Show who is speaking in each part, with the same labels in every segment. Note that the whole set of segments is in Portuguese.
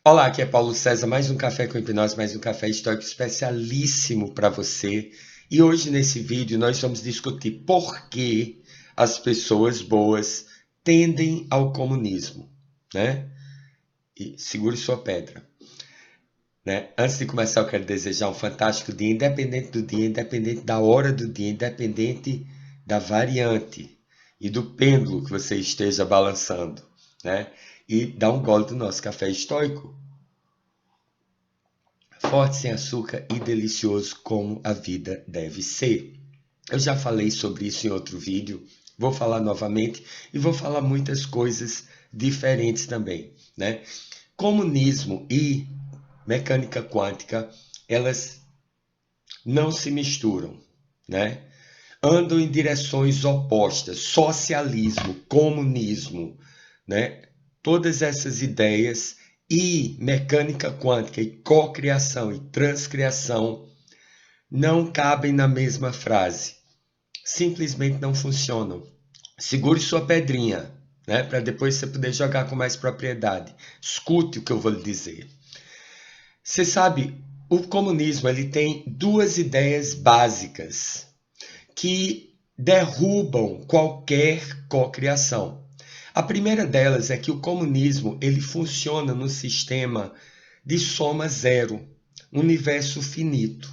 Speaker 1: Olá, aqui é Paulo César, mais um café com hipnose, mais um café estoico especialíssimo para você. E hoje nesse vídeo nós vamos discutir por que as pessoas boas tendem ao comunismo, né? E segure sua pedra, né? Antes de começar, eu quero desejar um fantástico dia, independente do dia, independente da hora do dia, independente da variante e do pêndulo que você esteja balançando, né? E dá um gole do nosso café estoico. Forte, sem açúcar e delicioso como a vida deve ser. Eu já falei sobre isso em outro vídeo, vou falar novamente e vou falar muitas coisas diferentes também, né? Comunismo e mecânica quântica, elas não se misturam, né? Andam em direções opostas, socialismo, comunismo, né? Todas essas ideias e mecânica quântica e cocriação e transcriação não cabem na mesma frase. Simplesmente não funcionam. Segure sua pedrinha, né, para depois você poder jogar com mais propriedade. Escute o que eu vou lhe dizer. Você sabe, o comunismo ele tem duas ideias básicas que derrubam qualquer cocriação. A primeira delas é que o comunismo ele funciona no sistema de soma zero, universo finito,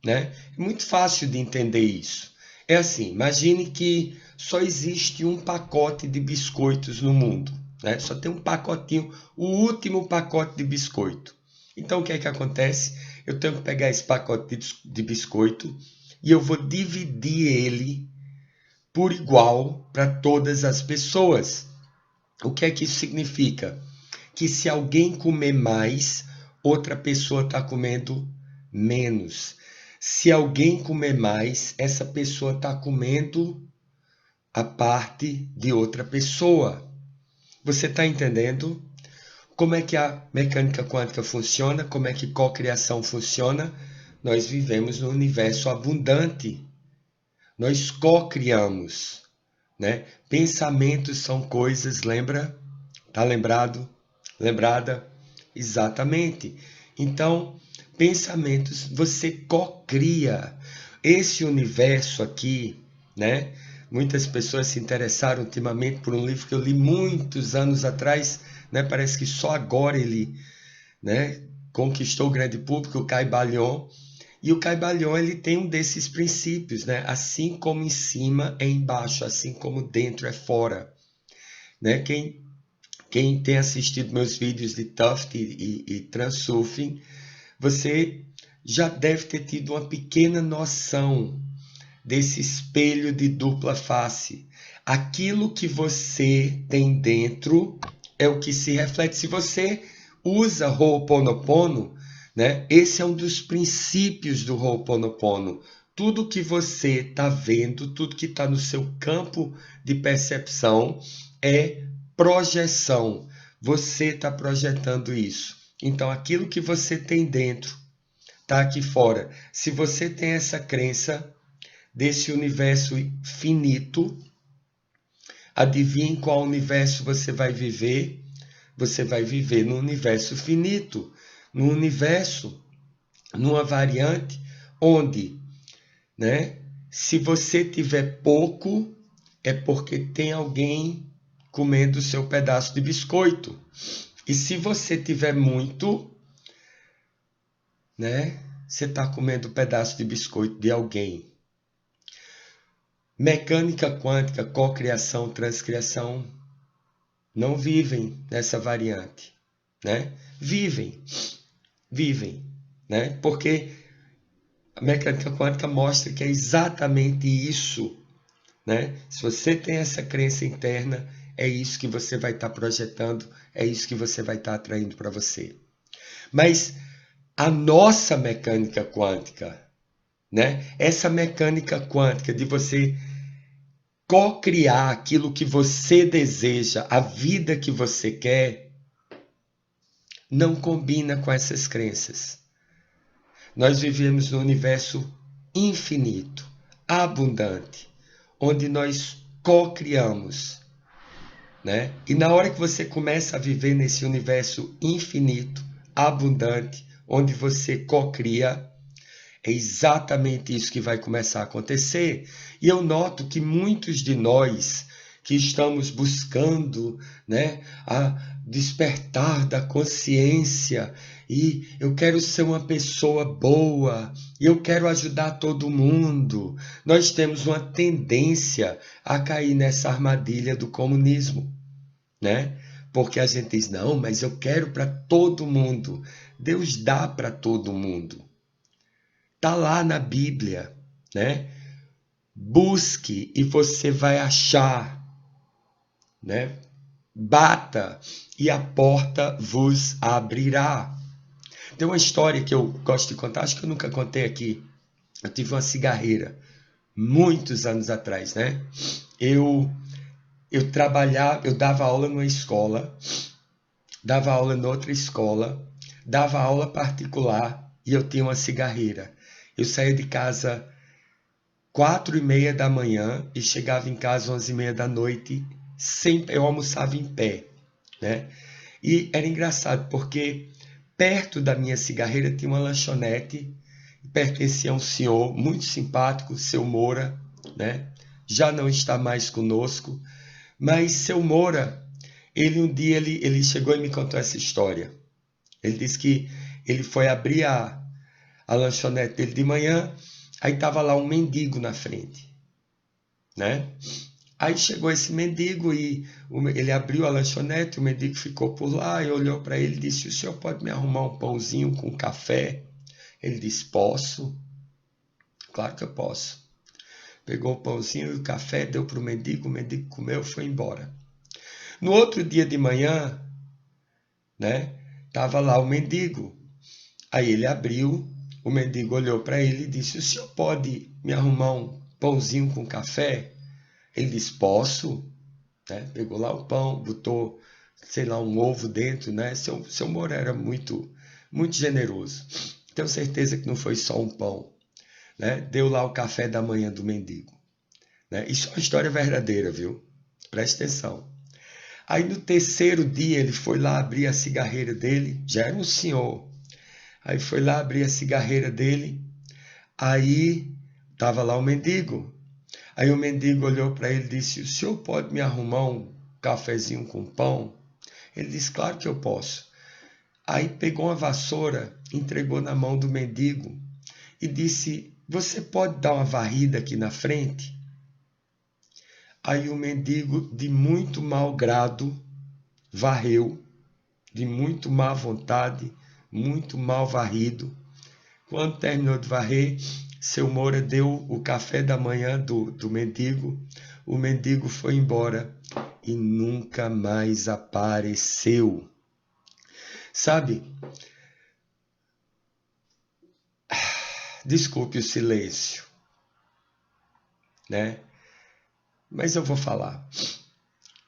Speaker 1: né? É muito fácil de entender isso. É assim, imagine que só existe um pacote de biscoitos no mundo, né? Só tem um pacotinho, o último pacote de biscoito. Então o que é que acontece? Eu tenho que pegar esse pacote de biscoito e eu vou dividir ele por igual para todas as pessoas. O que é que isso significa? Que se alguém comer mais, outra pessoa está comendo menos. Se alguém comer mais, essa pessoa está comendo a parte de outra pessoa. Você está entendendo? Como é que a mecânica quântica funciona? Como é que cocriação funciona? Nós vivemos num universo abundante. Nós co-criamos, né? Pensamentos são coisas, lembra? Tá lembrado? Lembrada? Exatamente. Então, pensamentos, você co-cria esse universo aqui, né? Muitas pessoas se interessaram ultimamente por um livro que eu li muitos anos atrás, né? Parece que só agora ele, né, conquistou o grande público, o Caibalion. E o Caibalion ele tem um desses princípios, né? Assim como em cima é embaixo, assim como dentro é fora, né? Quem tem assistido meus vídeos de Tuft e Transurfing, você já deve ter tido uma pequena noção desse espelho de dupla face. Aquilo que você tem dentro é o que se reflete. Se você usa Ho'oponopono, né? Esse é um dos princípios do Ho'oponopono. Tudo que você está vendo, tudo que está no seu campo de percepção é projeção. Você está projetando isso. Então, aquilo que você tem dentro está aqui fora. Se você tem essa crença desse universo finito, adivinhe qual universo você vai viver? Você vai viver no universo finito, no universo, numa variante onde, né? Se você tiver pouco, é porque tem alguém comendo o seu pedaço de biscoito. E se você tiver muito, né? Você está comendo um pedaço de biscoito de alguém. Mecânica quântica, cocriação, transcriação não vivem nessa variante, né? Vivem, né? Porque a mecânica quântica mostra que é exatamente isso, né? Se você tem essa crença interna, é isso que você vai estar projetando, é isso que você vai estar atraindo para você. Mas a nossa mecânica quântica, né? Essa mecânica quântica de você co-criar aquilo que você deseja, a vida que você quer, não combina com essas crenças. Nós vivemos num universo infinito, abundante, onde nós co-criamos, né? E na hora que você começa a viver nesse universo infinito, abundante, onde você cocria. É exatamente isso que vai começar a acontecer. E eu noto que muitos de nós que estamos buscando, né, a despertar da consciência, e eu quero ser uma pessoa boa, e eu quero ajudar todo mundo, nós temos uma tendência a cair nessa armadilha do comunismo, né? Porque a gente diz, não, mas eu quero para todo mundo. Deus dá para todo mundo. Está lá na Bíblia, né? Busque e você vai achar, né? Bata e a porta vos abrirá. Tem uma história que eu gosto de contar, acho que eu nunca contei aqui. Eu tive uma cigarreira, muitos anos atrás, né? Eu trabalhava, eu dava aula numa escola, dava aula em outra escola, dava aula particular e eu tinha uma cigarreira. Eu saía de casa 4h30 da manhã e chegava em casa 11h30 da noite, sempre eu almoçava em pé, né? E era engraçado porque perto da minha cigarreira tinha uma lanchonete, pertencia a um senhor muito simpático, seu Moura, né? Já não está mais conosco, mas seu Moura, ele um dia ele chegou e me contou essa história. Ele disse que ele foi abrir a lanchonete dele de manhã, aí estava lá um mendigo na frente, né? Aí chegou esse mendigo e ele abriu a lanchonete, o mendigo ficou por lá e olhou para ele e disse, o senhor pode me arrumar um pãozinho com café? Ele disse, posso. Claro que eu posso. Pegou o pãozinho e o café, deu para o mendigo comeu e foi embora. No outro dia de manhã, né, estava lá o mendigo. Aí ele abriu, o mendigo olhou para ele e disse, o senhor pode me arrumar um pãozinho com café? Ele disse, posso. Né? Pegou lá o pão, botou, sei lá, um ovo dentro, né? Seu Moura era muito generoso. Tenho certeza que não foi só um pão, né? Deu lá o café da manhã do mendigo, né? Isso é uma história verdadeira, viu? Presta atenção. Aí no terceiro dia ele foi lá abrir a cigarreira dele, já era um senhor. Aí foi lá abrir a cigarreira dele, aí estava lá o mendigo. Aí o mendigo olhou para ele e disse, o senhor pode me arrumar um cafezinho com pão? Ele disse, claro que eu posso. Aí pegou uma vassoura, entregou na mão do mendigo e disse, você pode dar uma varrida aqui na frente? Aí o mendigo, de muito mau grado, varreu, de muito má vontade, muito mal varrido. Quando terminou de varrer, seu Moura deu o café da manhã do mendigo. O mendigo foi embora e nunca mais apareceu. Sabe? Desculpe o silêncio, né? Mas eu vou falar,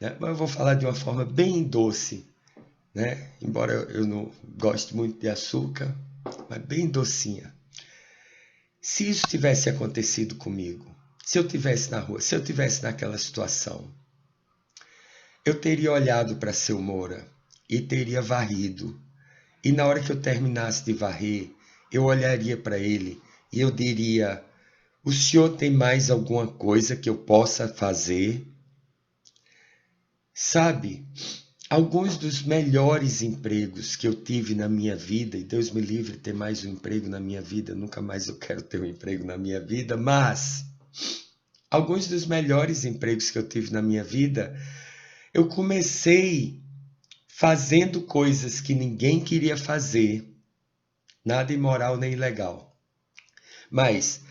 Speaker 1: né? Mas eu vou falar de uma forma bem doce, né? Embora eu não goste muito de açúcar, mas bem docinha. Se isso tivesse acontecido comigo, se eu tivesse na rua, se eu tivesse naquela situação, eu teria olhado para seu Moura e teria varrido. E na hora que eu terminasse de varrer, eu olharia para ele e eu diria, o senhor tem mais alguma coisa que eu possa fazer? Sabe, alguns dos melhores empregos que eu tive na minha vida, e Deus me livre de ter mais um emprego na minha vida, nunca mais eu quero ter um emprego na minha vida, mas alguns dos melhores empregos que eu tive na minha vida, eu comecei fazendo coisas que ninguém queria fazer, nada imoral nem ilegal, mas,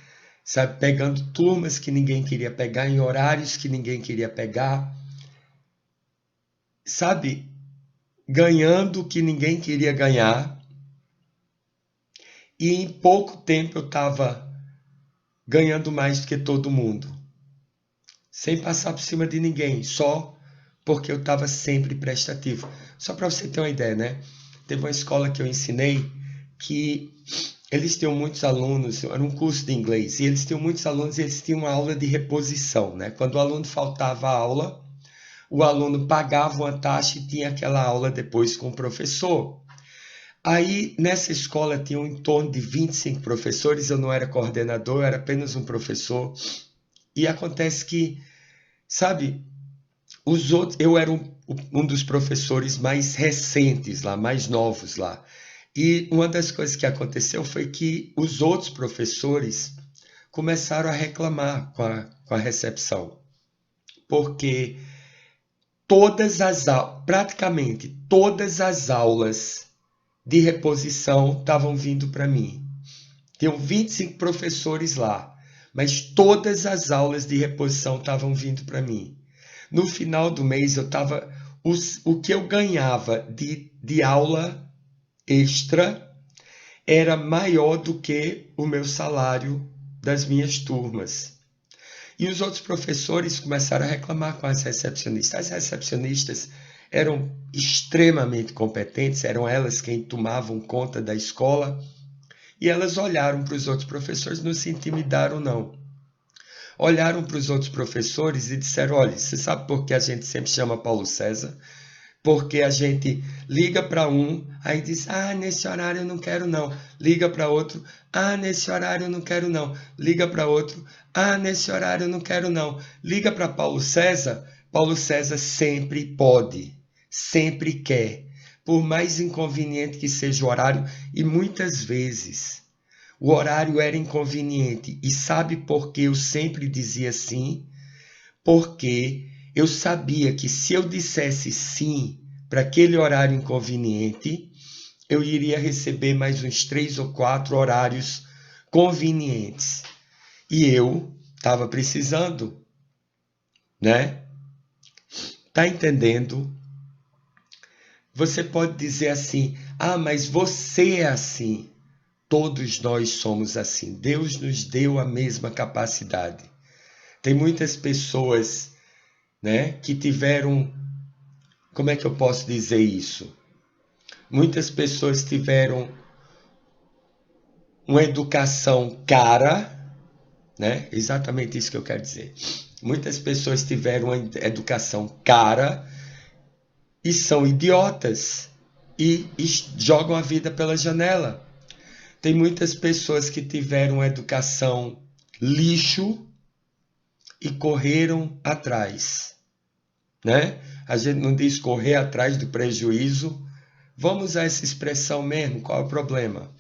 Speaker 1: sabe, pegando turmas que ninguém queria pegar, em horários que ninguém queria pegar, sabe, ganhando o que ninguém queria ganhar, e em pouco tempo eu estava ganhando mais do que todo mundo, sem passar por cima de ninguém, só porque eu estava sempre prestativo. Só para você ter uma ideia, né? Teve uma escola que eu ensinei que eles tinham muitos alunos, era um curso de inglês, e eles tinham muitos alunos e eles tinham uma aula de reposição, né? Quando o aluno faltava a aula, o aluno pagava uma taxa e tinha aquela aula depois com o professor. Aí, nessa escola, tinham em torno de 25 professores, eu não era coordenador, eu era apenas um professor. E acontece que, sabe, os outros, eu era um dos professores mais recentes lá, mais novos lá. E uma das coisas que aconteceu foi que os outros professores começaram a reclamar com a recepção, porque praticamente todas as aulas de reposição estavam vindo para mim. Tinham 25 professores lá, mas todas as aulas de reposição estavam vindo para mim. No final do mês, o que eu ganhava de aula extra era maior do que o meu salário das minhas turmas. E os outros professores começaram a reclamar com as recepcionistas. As recepcionistas eram extremamente competentes, eram elas quem tomavam conta da escola, e elas olharam para os outros professores, não se intimidaram, não. Olharam para os outros professores e disseram: olha, você sabe por que a gente sempre chama Paulo César? Porque a gente liga para um, aí diz: ah, nesse horário eu não quero não. Liga para outro: ah, nesse horário eu não quero não. Liga para outro: ah, nesse horário eu não quero não. Liga para Paulo César sempre pode, sempre quer, por mais inconveniente que seja o horário, e muitas vezes o horário era inconveniente. E sabe por que eu sempre dizia sim? Porque eu sabia que se eu dissesse sim para aquele horário inconveniente, eu iria receber mais uns 3 ou 4 horários convenientes. E eu estava precisando, né? Tá entendendo? Você pode dizer assim: ah, mas você é assim. Todos nós somos assim. Deus nos deu a mesma capacidade. Tem muitas pessoas, né, que tiveram, como é que eu posso dizer isso? Muitas pessoas tiveram uma educação cara, né? Exatamente isso que eu quero dizer. Muitas pessoas tiveram uma educação cara e são idiotas e jogam a vida pela janela. Tem muitas pessoas que tiveram uma educação lixo e correram atrás, né? A gente não diz correr atrás do prejuízo. Vamos usar essa expressão mesmo, qual é o problema?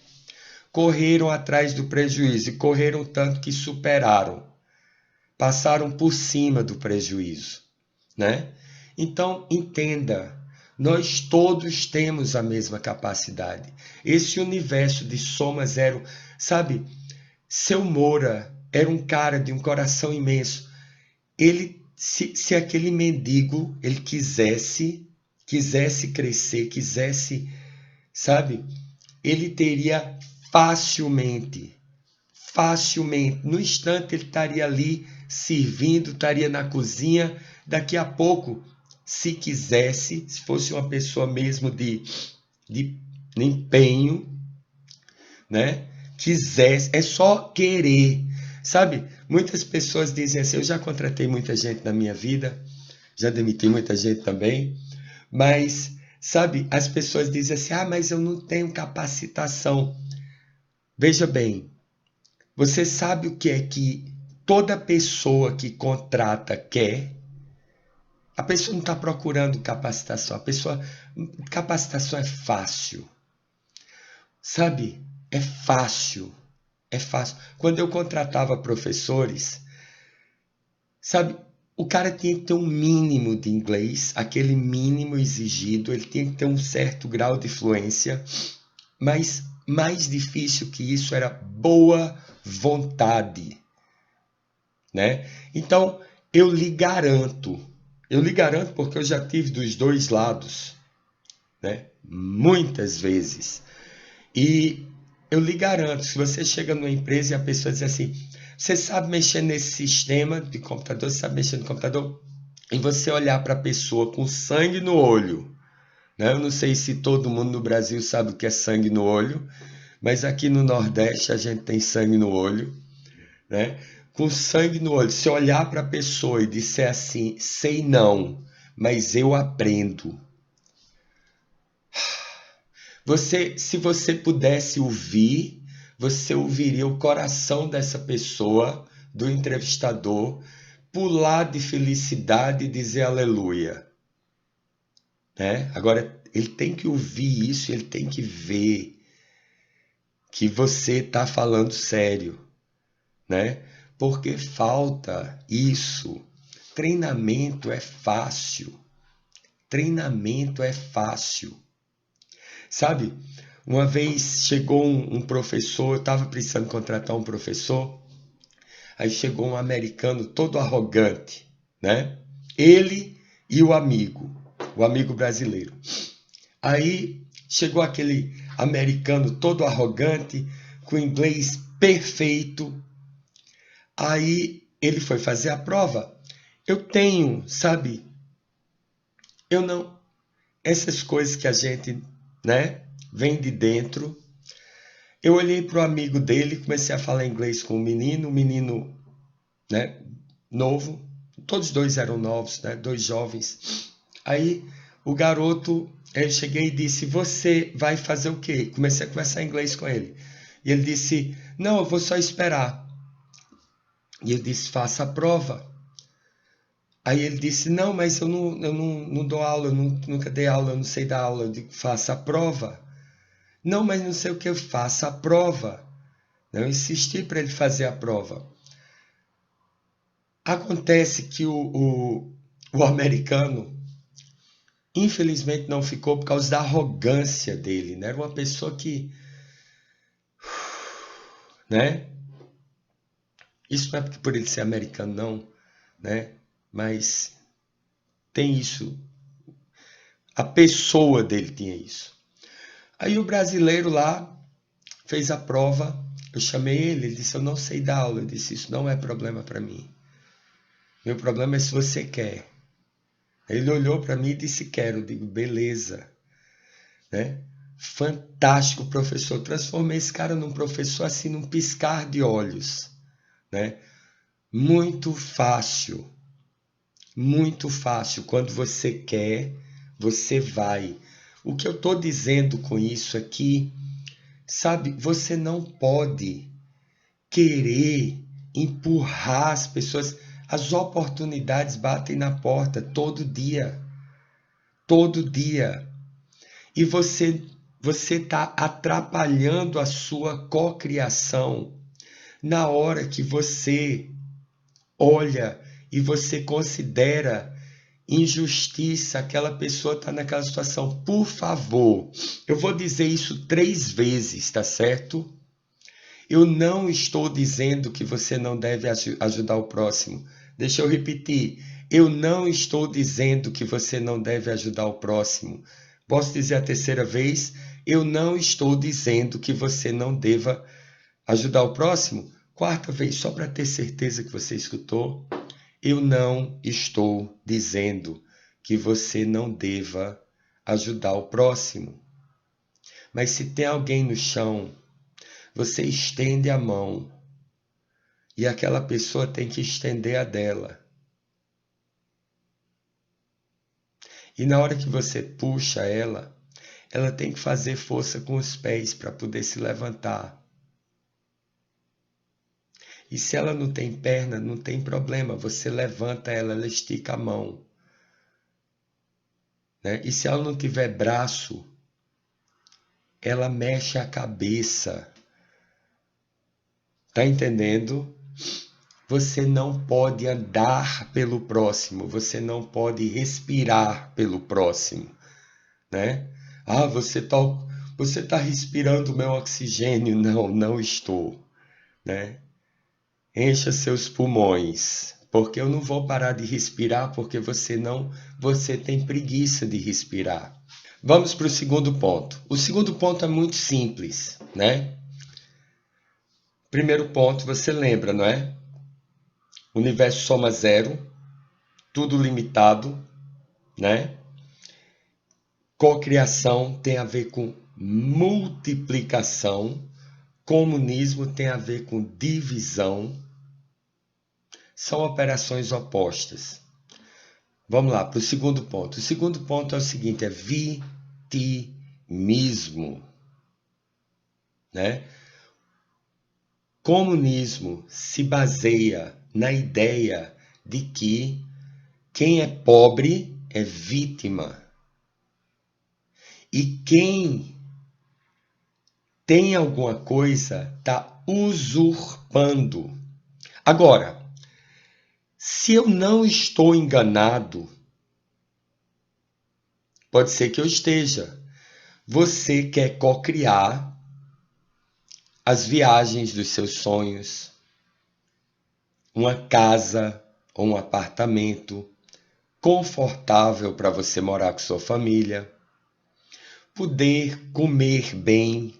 Speaker 1: Correram atrás do prejuízo e correram tanto que superaram, passaram por cima do prejuízo, né? Então, entenda, nós todos temos a mesma capacidade. Esse universo de soma zero, sabe? Seu Moura era um cara de um coração imenso. Ele, se aquele mendigo, ele quisesse crescer, quisesse, sabe? Ele teria facilmente, no instante ele estaria ali servindo, estaria na cozinha, daqui a pouco, se quisesse, se fosse uma pessoa mesmo de empenho, né? Quisesse, é só querer, sabe? Muitas pessoas dizem assim: eu já contratei muita gente na minha vida, já demiti muita gente também, mas, sabe, as pessoas dizem assim: ah, mas eu não tenho capacitação. Veja bem, você sabe o que é que toda pessoa que contrata quer? A pessoa não está procurando capacitação, capacitação é fácil, sabe? É fácil, é fácil. Quando eu contratava professores, sabe, o cara tinha que ter um mínimo de inglês, aquele mínimo exigido, ele tinha que ter um certo grau de fluência, mas mais difícil que isso era boa vontade, né? Então, eu lhe garanto porque eu já tive dos dois lados, né? Muitas vezes. E eu lhe garanto, se você chega numa empresa e a pessoa diz assim: você sabe mexer nesse sistema de computador, você sabe mexer no computador? E você olhar para a pessoa com sangue no olho, né? Eu não sei se todo mundo no Brasil sabe o que é sangue no olho, mas aqui no Nordeste a gente tem sangue no olho, né? Com sangue no olho, se olhar para a pessoa e disser assim: sei não, mas eu aprendo. Se você pudesse ouvir, você ouviria o coração dessa pessoa, do entrevistador, pular de felicidade e dizer aleluia, né? Agora, ele tem que ouvir isso, ele tem que ver que você está falando sério, né? Porque falta isso. Treinamento é fácil. Treinamento é fácil. Sabe, uma vez chegou um professor, eu estava precisando contratar um professor, aí chegou um americano todo arrogante, né? Ele e o amigo brasileiro. Aí chegou aquele americano todo arrogante, com inglês perfeito. Aí ele foi fazer a prova. Eu tenho, sabe? Eu não. Essas coisas que a gente, né, vem de dentro. Eu olhei para o amigo dele, comecei a falar inglês com o menino, né, novo. Todos os dois eram novos, né, dois jovens. Aí o garoto, eu cheguei e disse: Você vai fazer o quê? Comecei a conversar inglês com ele. E ele disse: Não, eu vou só esperar. E eu disse: Faça a prova. Aí ele disse: Não, mas eu não dou aula, eu nunca dei aula, eu não sei dar aula. Eu digo: Faça a prova. Não, mas não sei o que, eu faça a prova. Eu insisti para ele fazer a prova. Acontece que o americano, infelizmente, não ficou por causa da arrogância dele, né? Era uma pessoa que, né? Isso não é por ele ser americano, não, né? Mas tem isso. A pessoa dele tinha isso. Aí o brasileiro lá fez a prova. Eu chamei ele, ele disse: Eu não sei dar aula. Eu disse: Isso não é problema para mim. Meu problema é se você quer. Ele olhou para mim e disse: Quero. Eu digo: Beleza, né? Fantástico, professor. Transformei esse cara num professor assim, num piscar de olhos, né? Muito fácil. Muito fácil. Quando você quer, você vai. O que eu estou dizendo com isso aqui, sabe, você não pode querer empurrar as pessoas. As oportunidades batem na porta todo dia. Todo dia. E você está atrapalhando a sua cocriação na hora que você olha e você considera injustiça, aquela pessoa está naquela situação. Por favor, eu vou dizer isso 3 vezes, tá certo? Eu não estou dizendo que você não deve ajudar o próximo. Deixa eu repetir. Eu não estou dizendo que você não deve ajudar o próximo. Posso dizer a terceira vez? Eu não estou dizendo que você não deva ajudar o próximo. Quarta vez, só para ter certeza que você escutou. Eu não estou dizendo que você não deva ajudar o próximo. Mas se tem alguém no chão, você estende a mão e aquela pessoa tem que estender a dela. E na hora que você puxa ela, ela tem que fazer força com os pés para poder se levantar. E se ela não tem perna, não tem problema, você levanta ela, ela estica a mão, né? E se ela não tiver braço, ela mexe a cabeça. Tá entendendo? Você não pode andar pelo próximo, você não pode respirar pelo próximo, né? Ah, você tá respirando o meu oxigênio. Não, não estou, né? Encha seus pulmões, porque eu não vou parar de respirar porque você tem preguiça de respirar. Vamos para o segundo ponto. O segundo ponto é muito simples, né? Primeiro ponto, você lembra, não é? O universo soma zero, tudo limitado, né? Cocriação tem a ver com multiplicação, comunismo tem a ver com divisão, são operações opostas. Vamos lá para o segundo ponto. O segundo ponto é o seguinte, é comunismo, né? Comunismo se baseia na ideia de que quem é pobre é vítima e quem tem alguma coisa está usurpando. Agora, se eu não estou enganado, pode ser que eu esteja. Você quer cocriar as viagens dos seus sonhos, uma casa ou um apartamento confortável para você morar com sua família, poder comer bem,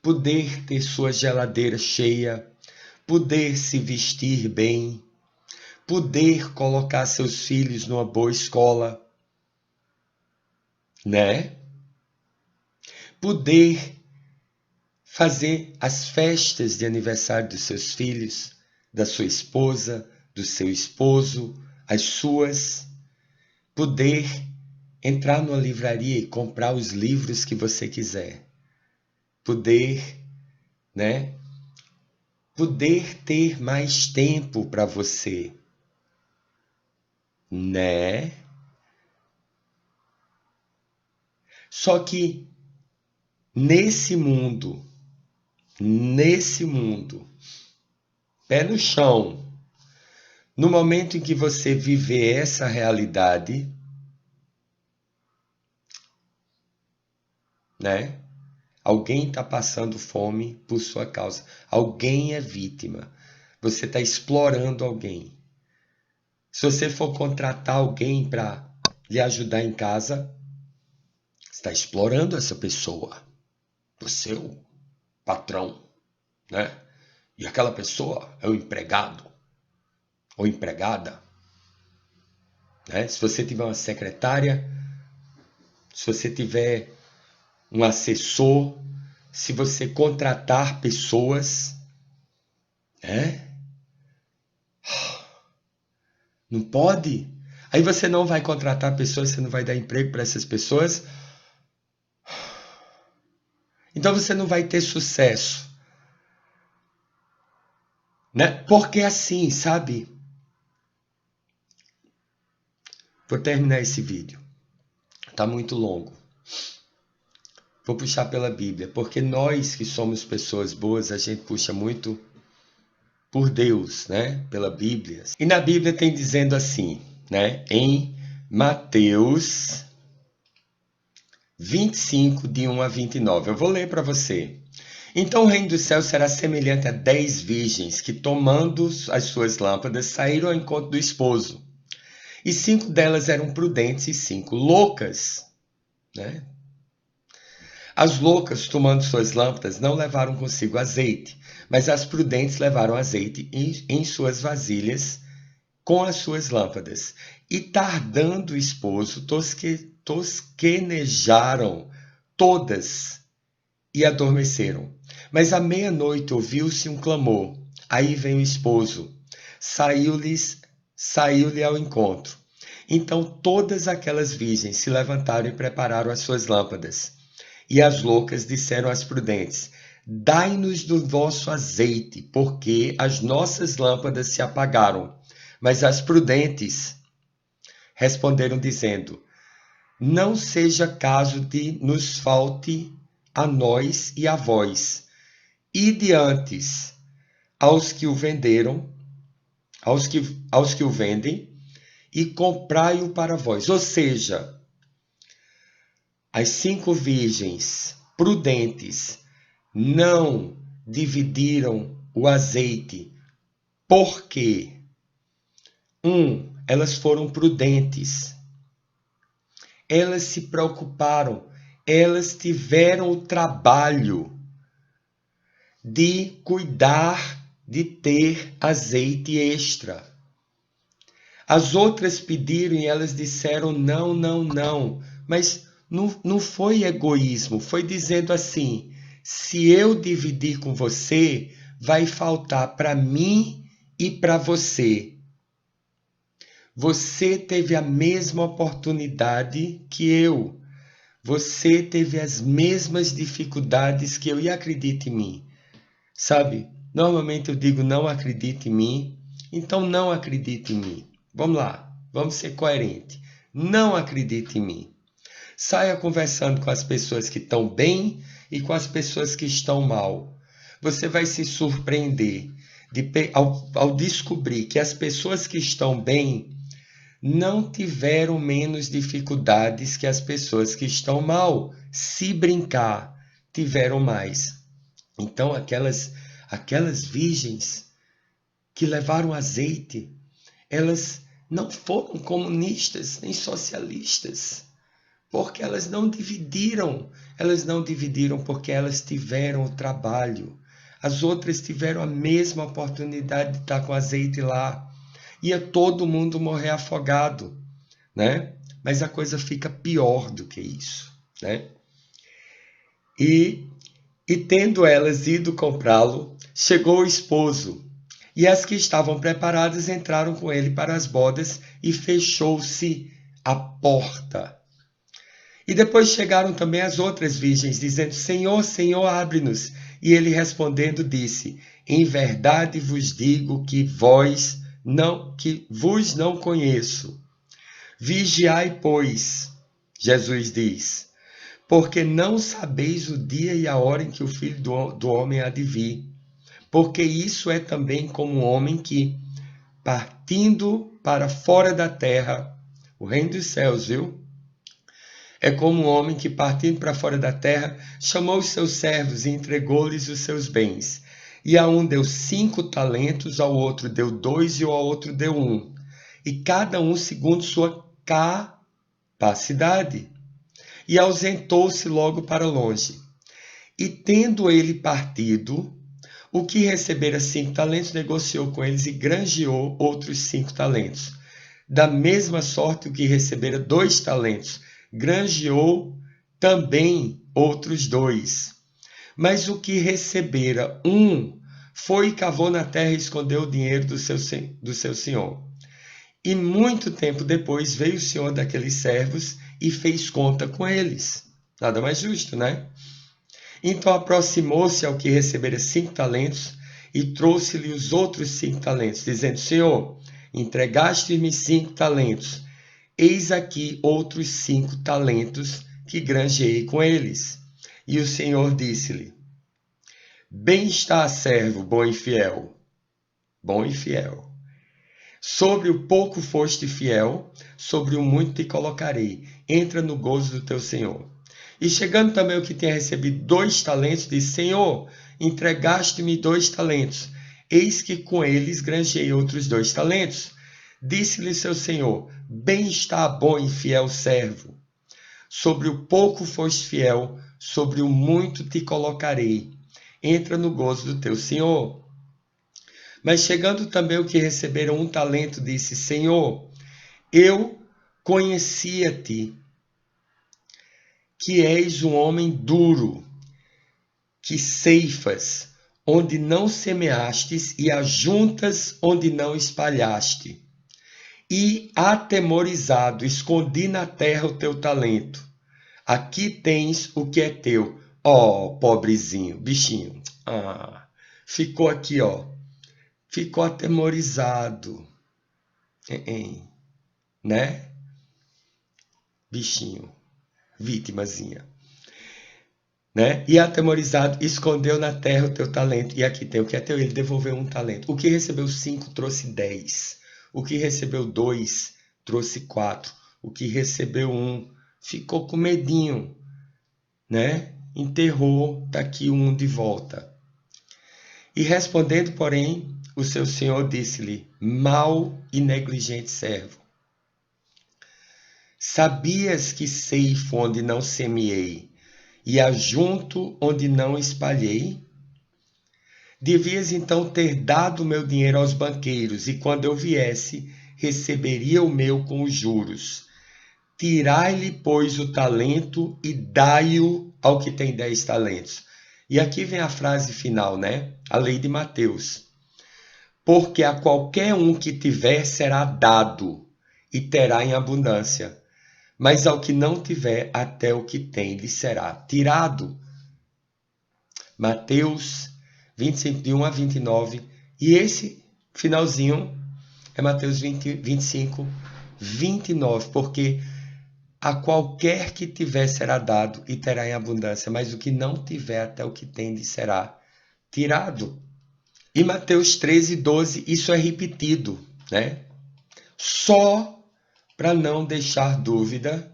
Speaker 1: poder ter sua geladeira cheia, poder se vestir bem, poder colocar seus filhos numa boa escola, né? Poder fazer as festas de aniversário dos seus filhos, da sua esposa, do seu esposo, as suas. Poder entrar numa livraria e comprar os livros que você quiser. Poder, né? Poder ter mais tempo para você, né? Só que nesse mundo, pé no chão, no momento em que você viver essa realidade, né? Alguém está passando fome por sua causa. Alguém é vítima. Você está explorando alguém. Se você for contratar alguém para lhe ajudar em casa, você está explorando essa pessoa. Você é o patrão, né? E aquela pessoa é o empregado ou empregada, né? Se você tiver uma secretária, se você tiver um assessor, se você contratar pessoas, né? Não pode? Aí você não vai contratar pessoas, você não vai dar emprego para essas pessoas. Então você não vai ter sucesso, né? Porque assim, sabe? Vou terminar esse vídeo. Tá muito longo. Vou puxar pela Bíblia, porque nós que somos pessoas boas, a gente puxa muito por Deus, né? Pela Bíblia. E na Bíblia tem dizendo assim, né? Em Mateus 25, de 1 a 29. Eu vou ler para você. Então o reino dos céus será semelhante a 10 virgens que, tomando as suas lâmpadas, saíram ao encontro do esposo. E 5 delas eram prudentes e 5 loucas, né? As loucas, tomando suas lâmpadas, não levaram consigo azeite, mas as prudentes levaram azeite em suas vasilhas com as suas lâmpadas. E tardando o esposo, tosquenejaram todas e adormeceram. Mas à meia-noite ouviu-se um clamor. Aí vem o esposo. Saiu-lhe ao encontro. Então todas aquelas virgens se levantaram e prepararam as suas lâmpadas. E as loucas disseram às prudentes: Dai-nos do vosso azeite, porque as nossas lâmpadas se apagaram. Mas as prudentes responderam dizendo: Não seja caso de nos falte a nós e a vós. Ide antes aos que o venderam, aos que o vendem, e comprai-o para vós. Ou seja, as 5 virgens prudentes não dividiram o azeite, porque, elas foram prudentes, elas se preocuparam, elas tiveram o trabalho de cuidar de ter azeite extra. As outras pediram e elas disseram não, não, não. Mas não foi egoísmo, foi dizendo assim: se eu dividir com você, vai faltar para mim e para você. Você teve a mesma oportunidade que eu. Você teve as mesmas dificuldades que eu e acredite em mim. Sabe? Normalmente eu digo não acredite em mim, então não acredite em mim. Vamos lá, vamos ser coerentes. Não acredite em mim. Saia conversando com as pessoas que estão bem e com as pessoas que estão mal. Você vai se surpreender ao descobrir que as pessoas que estão bem não tiveram menos dificuldades que as pessoas que estão mal. Se brincar, tiveram mais. Então, aquelas virgens que levaram azeite, elas não foram comunistas nem socialistas, porque elas não dividiram. Elas não dividiram porque elas tiveram o trabalho. As outras tiveram a mesma oportunidade de estar com azeite lá. Ia todo mundo morrer afogado, né? Mas a coisa fica pior do que isso, né? E tendo elas ido comprá-lo, chegou o esposo, e as que estavam preparadas entraram com ele para as bodas, e fechou-se a porta. E depois chegaram também as outras virgens, dizendo: Senhor, Senhor, abre-nos. E ele respondendo disse: Em verdade vos digo que vos não conheço. Vigiai, pois, Jesus diz, porque não sabeis o dia e a hora em que o Filho do Homem há de vir. Porque isso é também como um homem que, partindo para fora da terra, o reino dos céus, viu? É como um homem que, partindo para fora da terra, chamou os seus servos e entregou-lhes os seus bens. E a um deu 5 talentos, ao outro deu 2 e ao outro deu 1. E cada um segundo sua capacidade. E ausentou-se logo para longe. E tendo ele partido, o que recebera 5 talentos negociou com eles e granjeou outros 5 talentos. Da mesma sorte, o que recebera 2 talentos granjeou também outros 2. Mas o que recebera 1 foi e cavou na terra e escondeu o dinheiro do seu senhor. E muito tempo depois veio o senhor daqueles servos e fez conta com eles. Nada mais justo, né? Então aproximou-se ao que recebera 5 talentos e trouxe-lhe os outros 5 talentos, dizendo: Senhor, entregaste-me 5 talentos. Eis aqui outros 5 talentos que granjeei com eles. E o Senhor disse-lhe: Bem está, servo, bom e fiel. Bom e fiel. Sobre o pouco foste fiel, sobre o muito te colocarei. Entra no gozo do teu Senhor. E chegando também o que tinha recebido 2 talentos, disse: Senhor, entregaste-me 2 talentos. Eis que com eles granjeei outros 2 talentos. Disse-lhe seu senhor: Bem está, bom e fiel servo. Sobre o pouco foste fiel, sobre o muito te colocarei. Entra no gozo do teu senhor. Mas chegando também o que receberam 1 talento, disse: Senhor, eu conhecia-te, que és um homem duro, que ceifas onde não semeastes e ajuntas onde não espalhaste. E, atemorizado, escondi na terra o teu talento. Aqui tens o que é teu. Ó, pobrezinho, bichinho. Ficou aqui, ó. Ficou atemorizado. Né? Bichinho. Vítimazinha. Né? E atemorizado, escondeu na terra o teu talento. E aqui tem o que é teu. Ele devolveu 1 talento. O que recebeu 5 trouxe 10. O que recebeu 2 trouxe 4. O que recebeu 1 ficou com medinho, né? Enterrou, tá aqui 1 de volta. E respondendo, porém, o seu senhor disse-lhe: Mau e negligente servo. Sabias que ceifo onde não semeei e ajunto onde não espalhei? Devias então ter dado o meu dinheiro aos banqueiros, e quando eu viesse, receberia o meu com os juros. Tirai-lhe, pois, o talento e dai-o ao que tem 10 talentos. E aqui vem a frase final, né? A lei de Mateus. Porque a qualquer um que tiver será dado, e terá em abundância. mas ao que não tiver, até o que tem lhe será tirado. Mateus 25, de 1 a 29. E esse finalzinho é Mateus 25, 29. Porque a qualquer que tiver será dado e terá em abundância, mas o que não tiver, até o que tem lhe será tirado. E Mateus 13, 12, isso é repetido, né? Só para não deixar dúvida,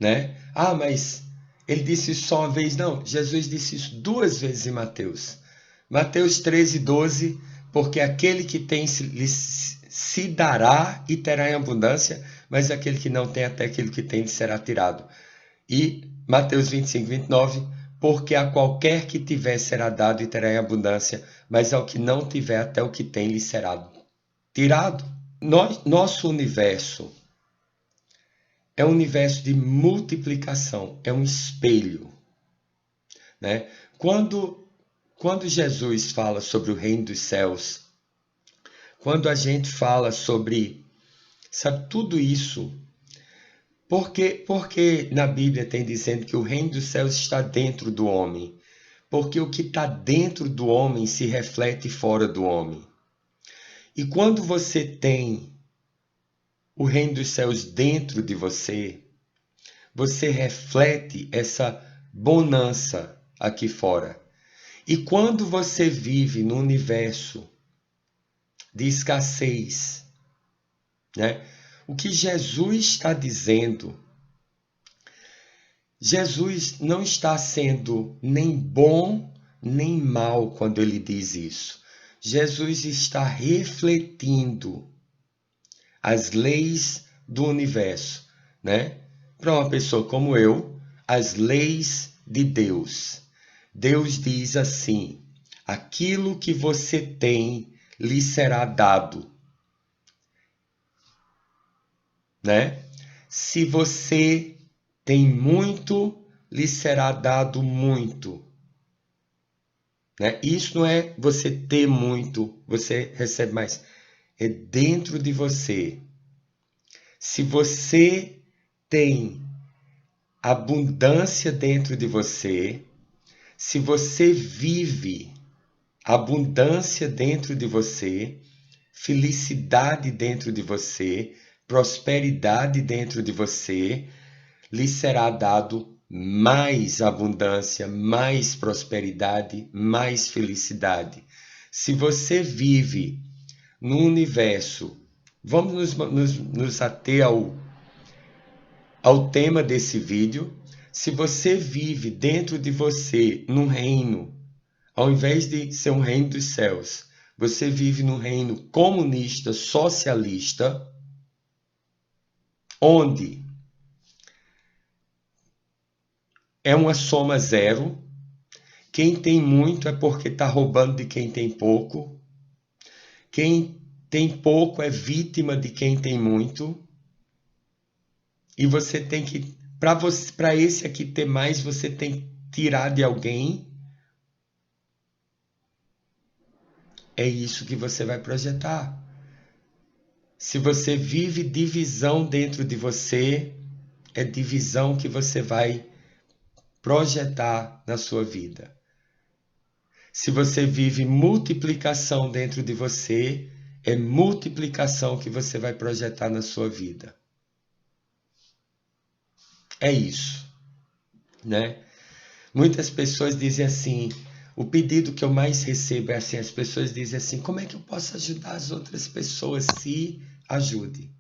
Speaker 1: né? Ah, mas ele disse isso só uma vez? Não, Jesus disse isso 2 vezes em Mateus. Mateus 13, 12, porque aquele que tem se dará e terá em abundância, mas aquele que não tem, até aquele que tem lhe será tirado. E Mateus 25, 29, porque a qualquer que tiver será dado e terá em abundância, mas ao que não tiver, até o que tem lhe será tirado. Nosso universo é um universo de multiplicação, é um espelho, né? Quando Jesus fala sobre o reino dos céus, quando a gente fala sobre, sabe, tudo isso, porque na Bíblia tem dizendo que o reino dos céus está dentro do homem, porque o que está dentro do homem se reflete fora do homem. E quando você tem o reino dos céus dentro de você, você reflete essa bonança aqui fora. E quando você vive no universo de escassez, né? O que Jesus está dizendo, Jesus não está sendo nem bom nem mal quando ele diz isso. Jesus está refletindo as leis do universo, né? Para uma pessoa como eu, as leis de Deus. Deus diz assim: aquilo que você tem lhe será dado, né? Se você tem muito, lhe será dado muito, né? Isso não é você ter muito, você recebe mais. É dentro de você. Se você tem abundância dentro de você, se você vive abundância dentro de você, felicidade dentro de você, prosperidade dentro de você, lhe será dado mais abundância, mais prosperidade, mais felicidade. Se você vive no universo, vamos nos ater ao tema desse vídeo. Se você vive dentro de você num reino, ao invés de ser um reino dos céus, você vive num reino comunista, socialista, onde é uma soma zero. Quem tem muito é porque está roubando de quem tem pouco. Quem tem pouco é vítima de quem tem muito. E você tem que, para esse aqui ter mais, você tem que tirar de alguém. É isso que você vai projetar. Se você vive divisão dentro de você, é divisão que você vai projetar na sua vida. Se você vive multiplicação dentro de você, é multiplicação que você vai projetar na sua vida. É isso, né? Muitas pessoas dizem assim, o pedido que eu mais recebo é assim, as pessoas dizem assim, como é que eu posso ajudar as outras pessoas? Se ajude.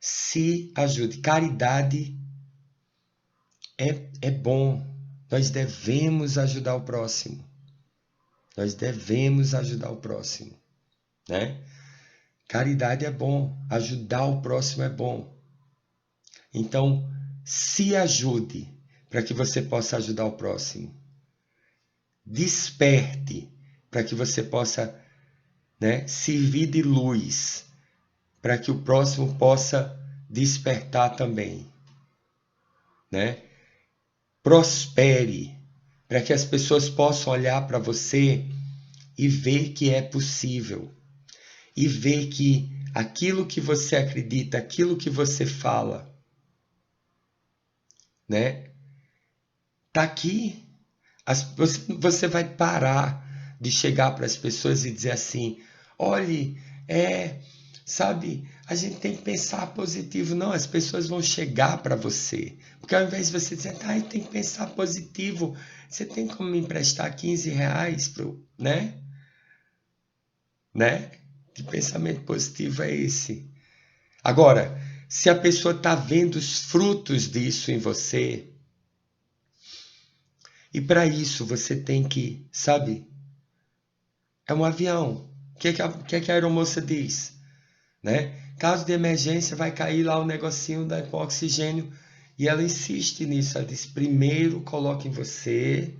Speaker 1: Se ajude. Caridade é bom. Nós devemos ajudar o próximo. Nós devemos ajudar o próximo, né? Caridade é bom. Ajudar o próximo é bom. Então, se ajude para que você possa ajudar o próximo. Desperte para que você possa, né, servir de luz para que o próximo possa despertar também, né? Prospere para que as pessoas possam olhar para você e ver que é possível e ver que aquilo que você acredita, aquilo que você fala né? Tá aqui. Você vai parar de chegar para as pessoas e dizer assim: olhe, sabe, a gente tem que pensar positivo. Não, as pessoas vão chegar para você. Porque ao invés de você dizer, tem que pensar positivo, você tem como me emprestar R$ 15, né? Né? Que pensamento positivo é esse? Agora, se a pessoa está vendo os frutos disso em você, e para isso você tem que, sabe, é um avião. O que a aeromoça diz? Né? Caso de emergência, vai cair lá o negocinho da oxigênio. E ela insiste nisso. Ela diz: primeiro coloque em você,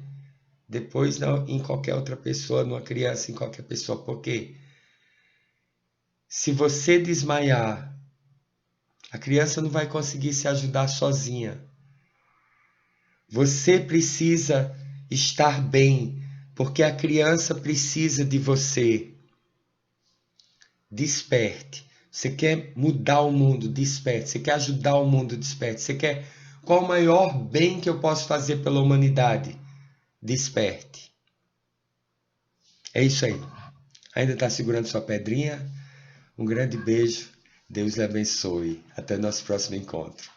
Speaker 1: depois em qualquer outra pessoa, numa criança, em qualquer pessoa. Por quê? Se você desmaiar, a criança não vai conseguir se ajudar sozinha. Você precisa estar bem, porque a criança precisa de você. Desperte. Você quer mudar o mundo? Desperte. Você quer ajudar o mundo? Desperte. Você quer... Qual o maior bem que eu posso fazer pela humanidade? Desperte. É isso aí. Ainda está segurando sua pedrinha? Um grande beijo. Deus lhe abençoe. Até o nosso próximo encontro.